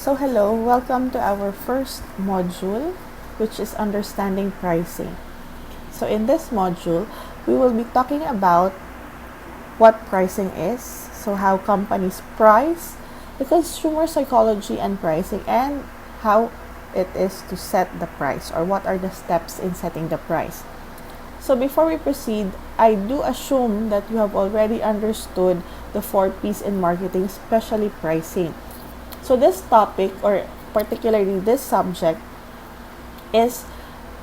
So hello, welcome to our first module, which is understanding pricing. So in this module, we will be talking about what pricing is, so how companies price, the consumer psychology and pricing, and how it is to set the price, or what are the steps in setting the price. So before we proceed, I do assume that you have already understood the 4 P's in marketing, especially pricing. So this topic, or particularly this subject, is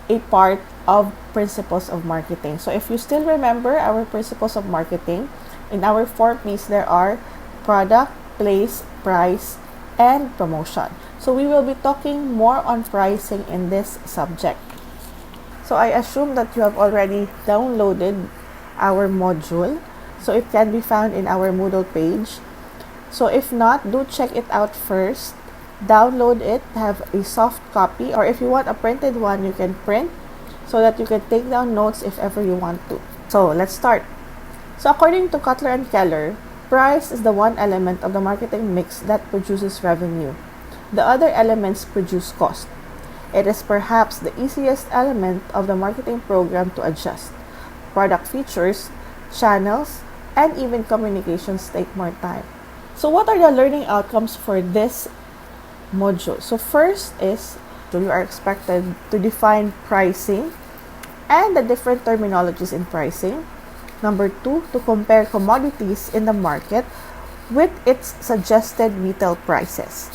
a part of principles of marketing. So if you still remember our principles of marketing, in our 4 P's there are product, place, price, and promotion. So we will be talking more on pricing in this subject. So I assume that you have already downloaded our module. So it can be found in our Moodle page. So if not, do check it out first. Download it, have a soft copy, or if you want a printed one, you can print so that you can take down notes if ever you want to. So let's start. So according to Cutler and Keller, price is the one element of the marketing mix that produces revenue. The other elements produce cost. It is perhaps the easiest element of the marketing program to adjust. Product features, channels, and even communications take more time. So what are the learning outcomes for this module? So first is, you are expected to define pricing and the different terminologies in pricing. Number 2, to compare commodities in the market with its suggested retail prices.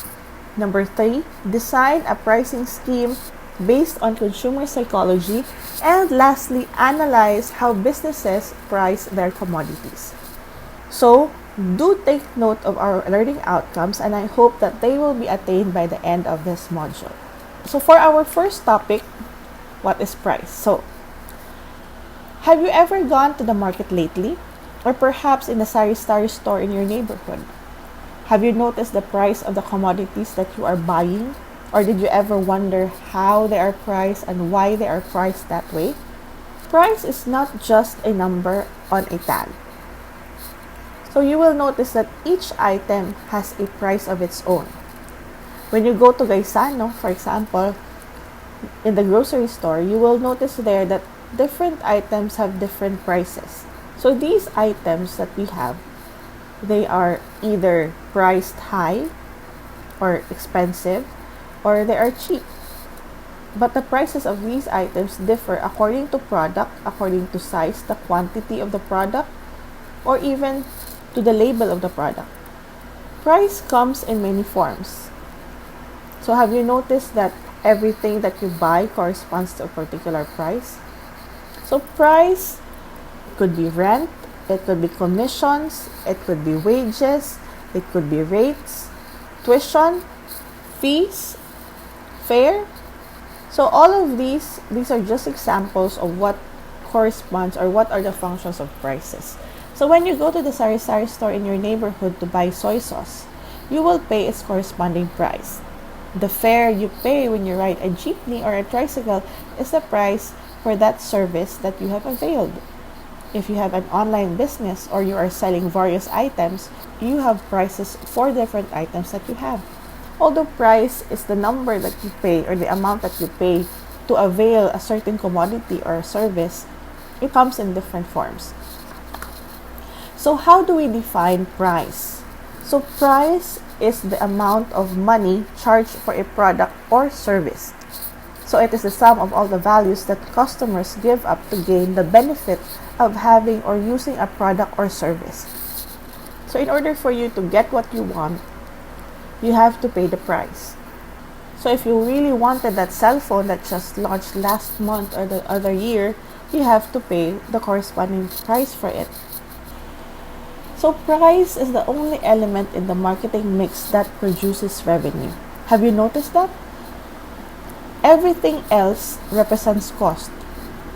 Number 3, design a pricing scheme based on consumer psychology. And lastly, analyze how businesses price their commodities. So do take note of our learning outcomes, and I hope that they will be attained by the end of this module. So for our first topic, what is price? So have you ever gone to the market lately, or perhaps in the sari-sari store in your neighborhood? Have you noticed the price of the commodities that you are buying, or did you ever wonder how they are priced and why they are priced that way? Price is not just a number on a tag. So you will notice that each item has a price of its own. When you go to Gaisano, for example, in the grocery store, you will notice there that different items have different prices. So these items that we have, they are either priced high or expensive, or they are cheap. But the prices of these items differ according to product, according to size, the quantity of the product, or even to the label of the product. Price comes in many forms. So have you noticed that everything that you buy corresponds to a particular price? So price could be rent, it could be commissions, it could be wages, it could be rates, tuition, fees, fare. So all of these are just examples of what corresponds, or what are the functions of prices. So when you go to the sari-sari store in your neighborhood to buy soy sauce, you will pay its corresponding price. The fare you pay when you ride a jeepney or a tricycle is the price for that service that you have availed. If you have an online business or you are selling various items, you have prices for different items that you have. Although price is the number that you pay, or the amount that you pay to avail a certain commodity or service, it comes in different forms. So how do we define price? So price is the amount of money charged for a product or service. So it is the sum of all the values that customers give up to gain the benefit of having or using a product or service. So in order for you to get what you want, you have to pay the price. So if you really wanted that cell phone that just launched last month or the other year, you have to pay the corresponding price for it. So price is the only element in the marketing mix that produces revenue. Have you noticed that? Everything else represents cost.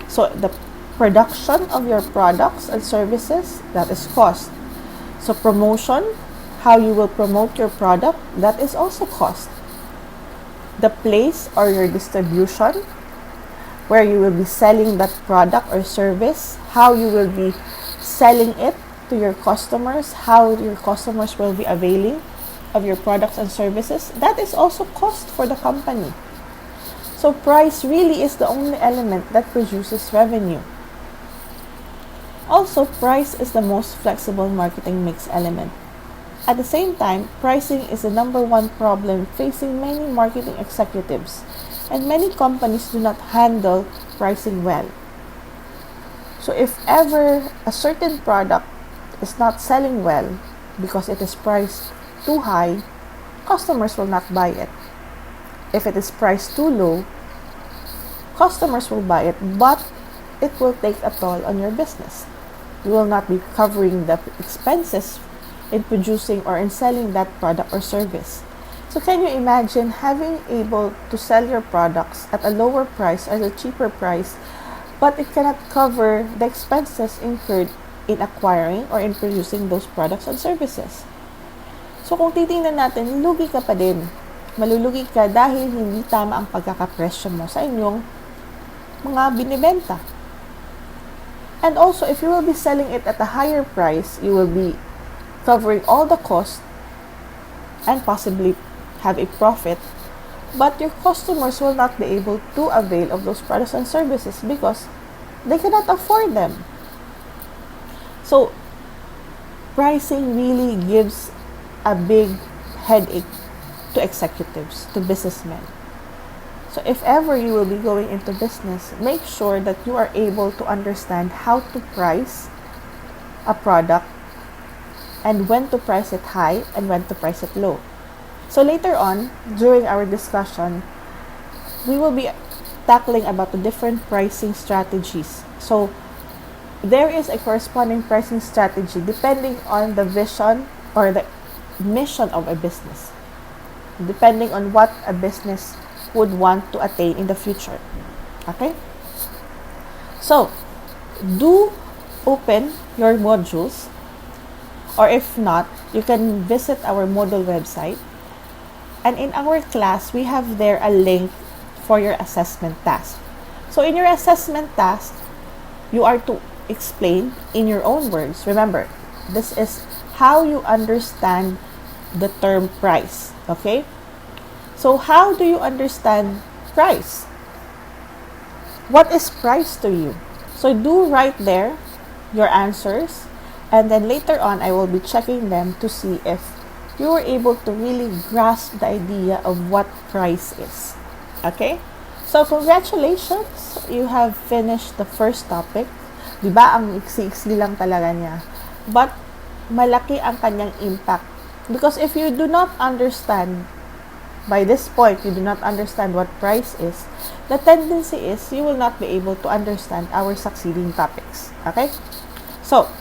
So the production of your products and services, that is cost. So promotion, how you will promote your product, that is also cost. The place or your distribution, where you will be selling that product or service, how you will be selling it to your customers, how your customers will be availing. of your products and services, that is also cost for the company. So price really is the only element that produces revenue. Also, price is the most flexible marketing mix element. At the same time, pricing is the number one problem facing many marketing executives, and many companies do not handle pricing well. So if ever a certain product is not selling well because it is priced too high, customers will not buy it. If it is priced too low, customers will buy it, but it will take a toll on your business. You will not be covering the expenses in producing or in selling that product or service. So can you imagine having able to sell your products at a lower price or a cheaper price, but it cannot cover the expenses incurred in acquiring or in producing those products and services? So kung titingnan natin, lugi ka pa din. Malulugi ka dahil hindi tama ang pagkakapresyo mo sa inyong mga binibenta. And also, if you will be selling it at a higher price, you will be covering all the costs and possibly have a profit, but your customers will not be able to avail of those products and services because they cannot afford them. So, pricing really gives a big headache to executives, to businessmen. So if ever you will be going into business, make sure that you are able to understand how to price a product and when to price it high and when to price it low. So later on, during our discussion, we will be tackling about the different pricing strategies. So there is a corresponding pricing strategy depending on the vision or the mission of a business, depending on what a business would want to attain in the future. Okay? So, do open your modules, or if not, you can visit our Moodle website. And in our class, we have there a link for your assessment task. So in your assessment task, you are to explain in your own words. Remember, this is how you understand the term price. Okay? So how do you understand price? What is price to you? So do write there your answers, and then later on I will be checking them to see if you were able to really grasp the idea of what price is. Okay? So congratulations, you have finished the first topic. Diba ang iksi-iksi lang talaga niya? But malaki ang kanyang impact. Because if you do not understand, by this point, you do not understand what price is, the tendency is you will not be able to understand our succeeding topics. Okay? So,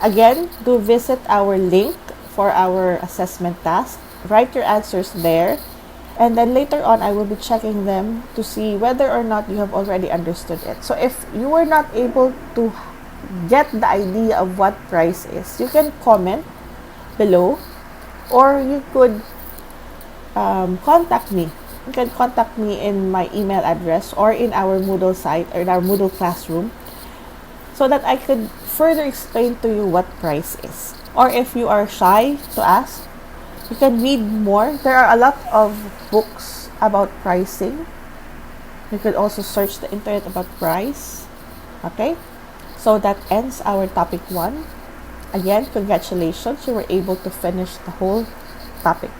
again, do visit our link for our assessment task. Write your answers there. And then later on, I will be checking them to see whether or not you have already understood it. So, if you were not able to get the idea of what price is, you can comment below, or you could contact me. You can contact me in my email address or in our Moodle site or in our Moodle classroom so that I could further explain to you what price is. Or if you are shy to ask, you can read more. There are a lot of books about pricing. You could also search the internet about price. Okay? So that ends our topic 1. Again, congratulations, you were able to finish the whole topic.